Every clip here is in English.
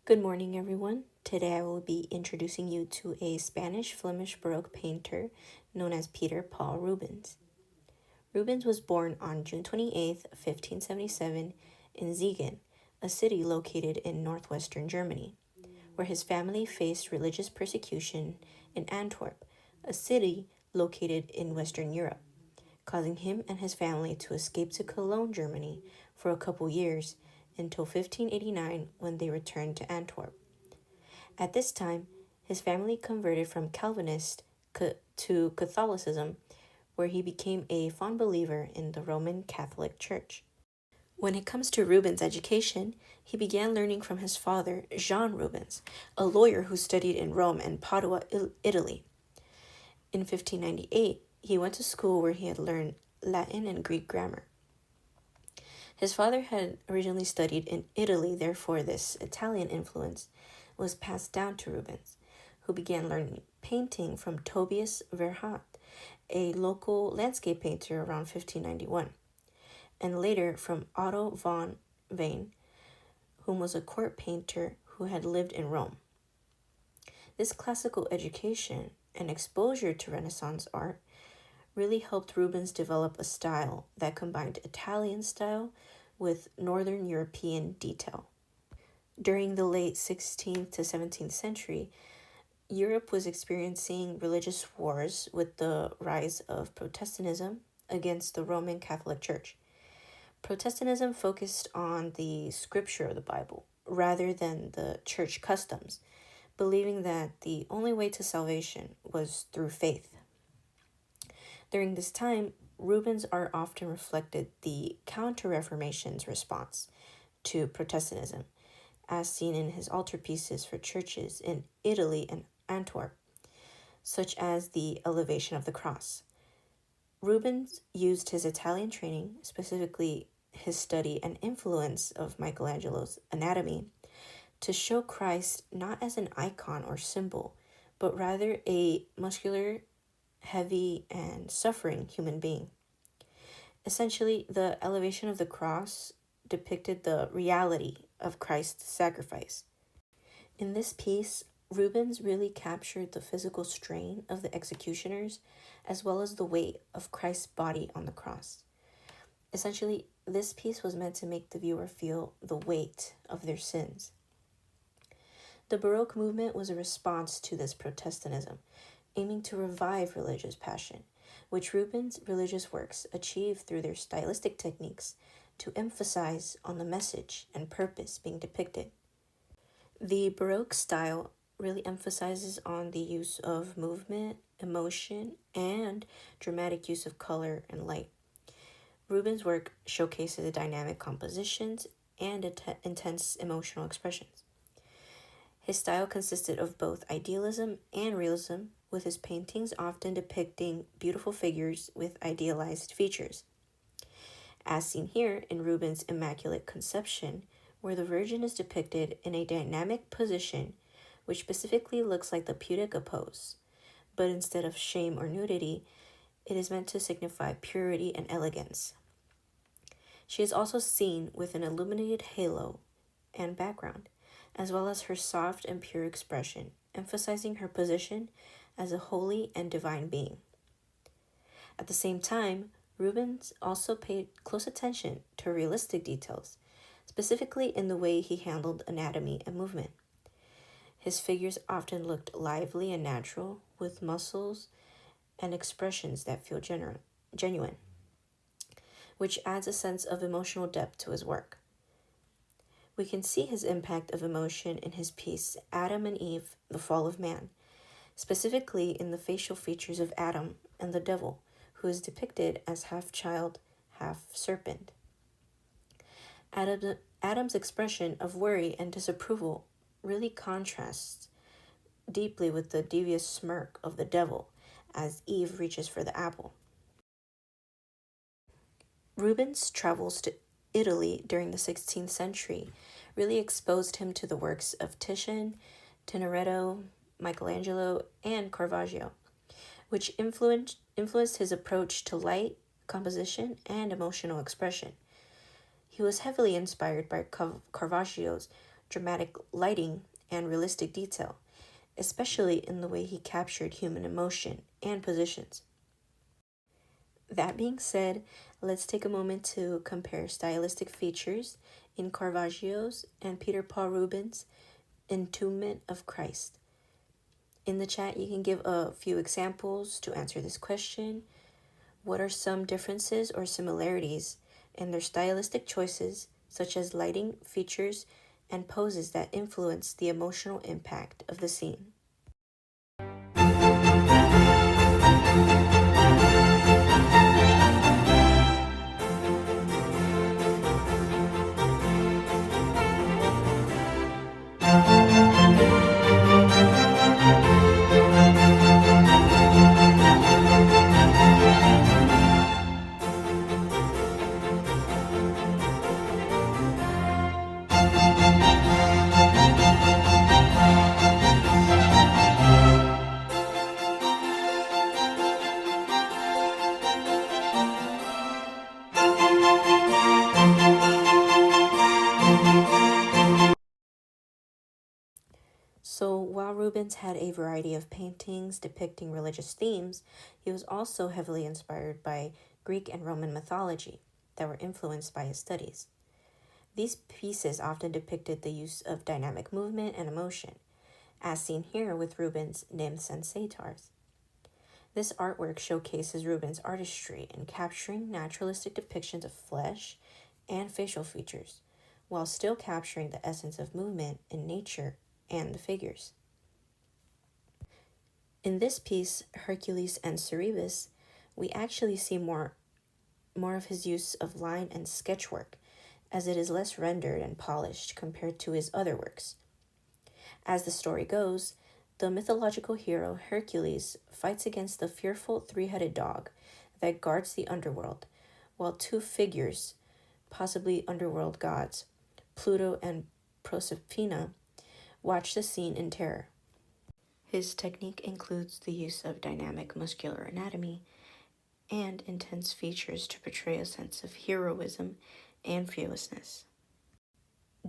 Good morning, everyone. Today I will be introducing you to a Spanish-Flemish Baroque painter known as Peter Paul Rubens. Rubens was born on June 28, 1577, in Siegen, a city located in northwestern Germany, where his family faced religious persecution in Antwerp, a city located in Western Europe, causing him and his family to escape to Cologne, Germany, for a couple years until 1589 when they returned to Antwerp. At this time, his family converted from Calvinist to Catholicism, where he became a fond believer in the Roman Catholic Church. When it comes to Rubens' education, he began learning from his father, Jean Rubens, a lawyer who studied in Rome and Padua, Italy. In 1598, he went to school where he had learned Latin and Greek grammar. His father had originally studied in Italy, therefore this Italian influence was passed down to Rubens, who began learning painting from Tobias Verhaert, a local landscape painter around 1591, and later from Otto von Veen, whom was a court painter who had lived in Rome. This classical education and exposure to Renaissance art really helped Rubens develop a style that combined Italian style with Northern European detail. During the late 16th to 17th century, Europe was experiencing religious wars with the rise of Protestantism against the Roman Catholic Church. Protestantism focused on the scripture of the Bible rather than the church customs, believing that the only way to salvation was through faith. During this time, Rubens' art often reflected the Counter-Reformation's response to Protestantism, as seen in his altarpieces for churches in Italy and Antwerp, such as the Elevation of the Cross. Rubens used his Italian training, specifically his study and influence of Michelangelo's anatomy, to show Christ not as an icon or symbol, but rather a muscular, heavy, and suffering human being. Essentially, the Elevation of the Cross depicted the reality of Christ's sacrifice. In this piece, Rubens really captured the physical strain of the executioners as well as the weight of Christ's body on the cross. Essentially, this piece was meant to make the viewer feel the weight of their sins. The Baroque movement was a response to this Protestantism, aiming to revive religious passion, which Rubens' religious works achieved through their stylistic techniques to emphasize on the message and purpose being depicted. The Baroque style really emphasizes on the use of movement, emotion, and dramatic use of color and light. Rubens' work showcases dynamic compositions and intense emotional expressions. His style consisted of both idealism and realism, with his paintings often depicting beautiful figures with idealized features. As seen here in Rubens' Immaculate Conception, where the Virgin is depicted in a dynamic position which specifically looks like the pudica pose, but instead of shame or nudity, it is meant to signify purity and elegance. She is also seen with an illuminated halo and background, as well as her soft and pure expression, emphasizing her position as a holy and divine being. At the same time, Rubens also paid close attention to realistic details, specifically in the way he handled anatomy and movement. His figures often looked lively and natural, with muscles and expressions that feel genuine, which adds a sense of emotional depth to his work. We can see his impact of emotion in his piece Adam and Eve, The Fall of Man, specifically in the facial features of Adam and the devil, who is depicted as half child, half serpent. Adam's expression of worry and disapproval really contrasts deeply with the devious smirk of the devil as Eve reaches for the apple. Rubens' travels to Italy during the 16th century really exposed him to the works of Titian, Tintoretto, Michelangelo, and Caravaggio, which influenced his approach to light, composition, and emotional expression. He was heavily inspired by Caravaggio's dramatic lighting, and realistic detail, especially in the way he captured human emotion and positions. That being said, let's take a moment to compare stylistic features in Caravaggio's and Peter Paul Rubens' Entombment of Christ. In the chat, you can give a few examples to answer this question. What are some differences or similarities in their stylistic choices, such as lighting, features, and poses that influence the emotional impact of the scene? So, while Rubens had a variety of paintings depicting religious themes, he was also heavily inspired by Greek and Roman mythology that were influenced by his studies. These pieces often depicted the use of dynamic movement and emotion, as seen here with Rubens' nymphs and satyrs. This artwork showcases Rubens' artistry in capturing naturalistic depictions of flesh and facial features, while still capturing the essence of movement in nature and the figures. In this piece, Hercules and Cerberus, we actually see more of his use of line and sketch work, as it is less rendered and polished compared to his other works. As the story goes, the mythological hero Hercules fights against the fearful three-headed dog that guards the underworld, while two figures, possibly underworld gods, Pluto and Proserpina, watch the scene in terror. His technique includes the use of dynamic muscular anatomy and intense features to portray a sense of heroism and fearlessness.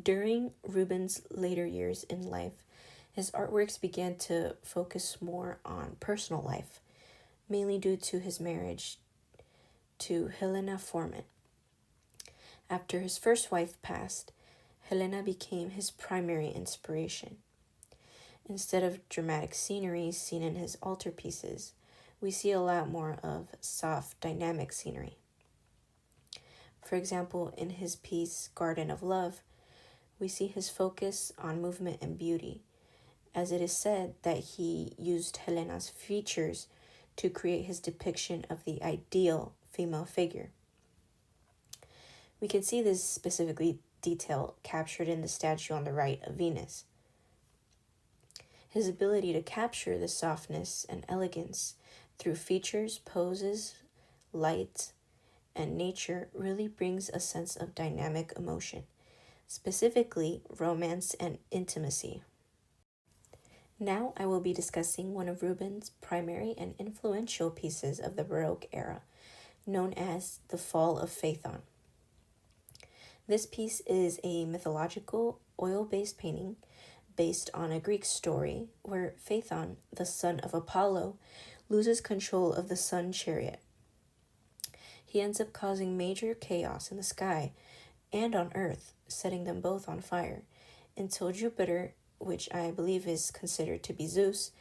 During Rubens' later years in life, his artworks began to focus more on personal life, mainly due to his marriage to Helena Forman. After his first wife passed, Helena became his primary inspiration. Instead of dramatic scenery seen in his altarpieces, we see a lot more of soft, dynamic scenery. For example, in his piece Garden of Love, we see his focus on movement and beauty, as it is said that he used Helena's features to create his depiction of the ideal female figure. We can see this specifically detail captured in the statue on the right of Venus. His ability to capture the softness and elegance through features, poses, light, and nature really brings a sense of dynamic emotion, specifically romance and intimacy. Now I will be discussing one of Rubens' primary and influential pieces of the Baroque era, known as The Fall of Phaethon. This piece is a mythological, oil-based painting based on a Greek story where Phaethon, the son of Apollo, loses control of the sun chariot. He ends up causing major chaos in the sky and on Earth, setting them both on fire, until Jupiter, which I believe is considered to be Zeus,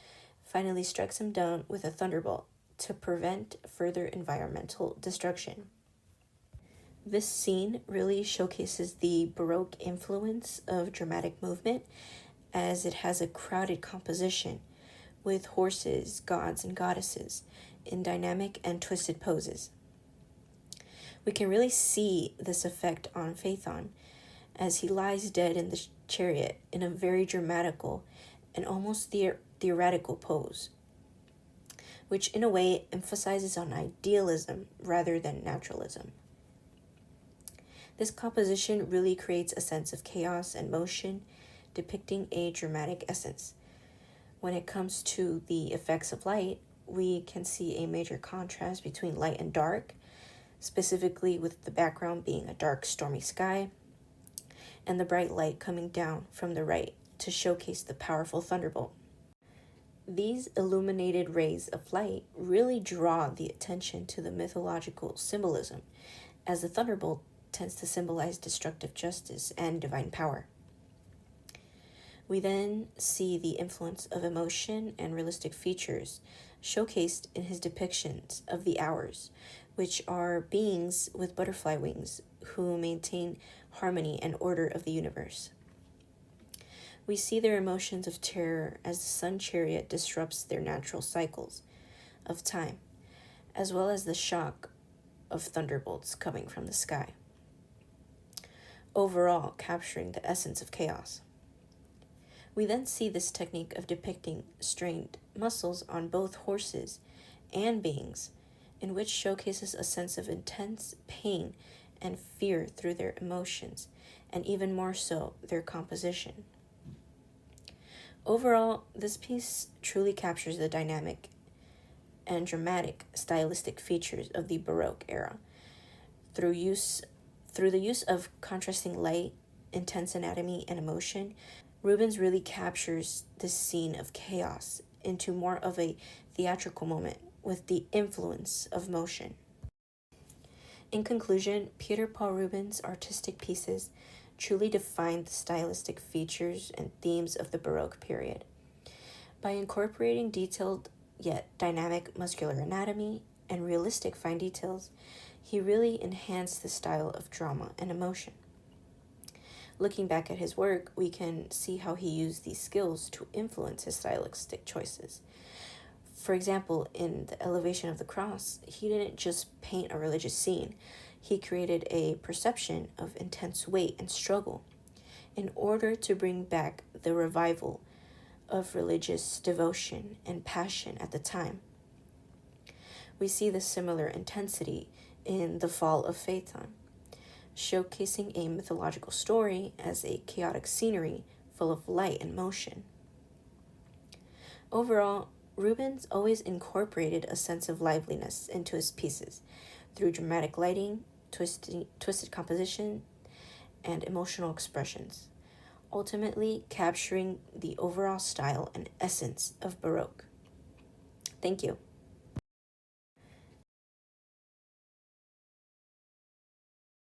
finally strikes him down with a thunderbolt to prevent further environmental destruction. This scene really showcases the Baroque influence of dramatic movement, as it has a crowded composition with horses, gods, and goddesses in dynamic and twisted poses. We can really see this effect on Phaethon as he lies dead in the chariot in a very dramatical and almost theoretical pose, which in a way emphasizes on idealism rather than naturalism. This composition really creates a sense of chaos and motion, depicting a dramatic essence. When it comes to the effects of light, we can see a major contrast between light and dark, specifically with the background being a dark, stormy sky, and the bright light coming down from the right to showcase the powerful thunderbolt. These illuminated rays of light really draw the attention to the mythological symbolism, as the thunderbolt tends to symbolize destructive justice and divine power. We then see the influence of emotion and realistic features showcased in his depictions of the hours, which are beings with butterfly wings who maintain harmony and order of the universe. We see their emotions of terror as the sun chariot disrupts their natural cycles of time, as well as the shock of thunderbolts coming from the sky, overall capturing the essence of chaos. We then see this technique of depicting strained muscles on both horses and beings, in which showcases a sense of intense pain and fear through their emotions, and even more so, their composition. Overall, this piece truly captures the dynamic and dramatic stylistic features of the Baroque era. Through the use of contrasting light, intense anatomy, and emotion, Rubens really captures this scene of chaos into more of a theatrical moment with the influence of motion. In conclusion, Peter Paul Rubens' artistic pieces truly define the stylistic features and themes of the Baroque period. By incorporating detailed yet dynamic muscular anatomy and realistic fine details, he really enhanced the style of drama and emotion. Looking back at his work, we can see how he used these skills to influence his stylistic choices. For example, in The Elevation of the Cross, he didn't just paint a religious scene. He created a perception of intense weight and struggle in order to bring back the revival of religious devotion and passion at the time. We see the similar intensity in The Fall of Phaeton, showcasing a mythological story as a chaotic scenery full of light and motion. Overall, Rubens always incorporated a sense of liveliness into his pieces through dramatic lighting, twisted composition, and emotional expressions, ultimately capturing the overall style and essence of Baroque. Thank you.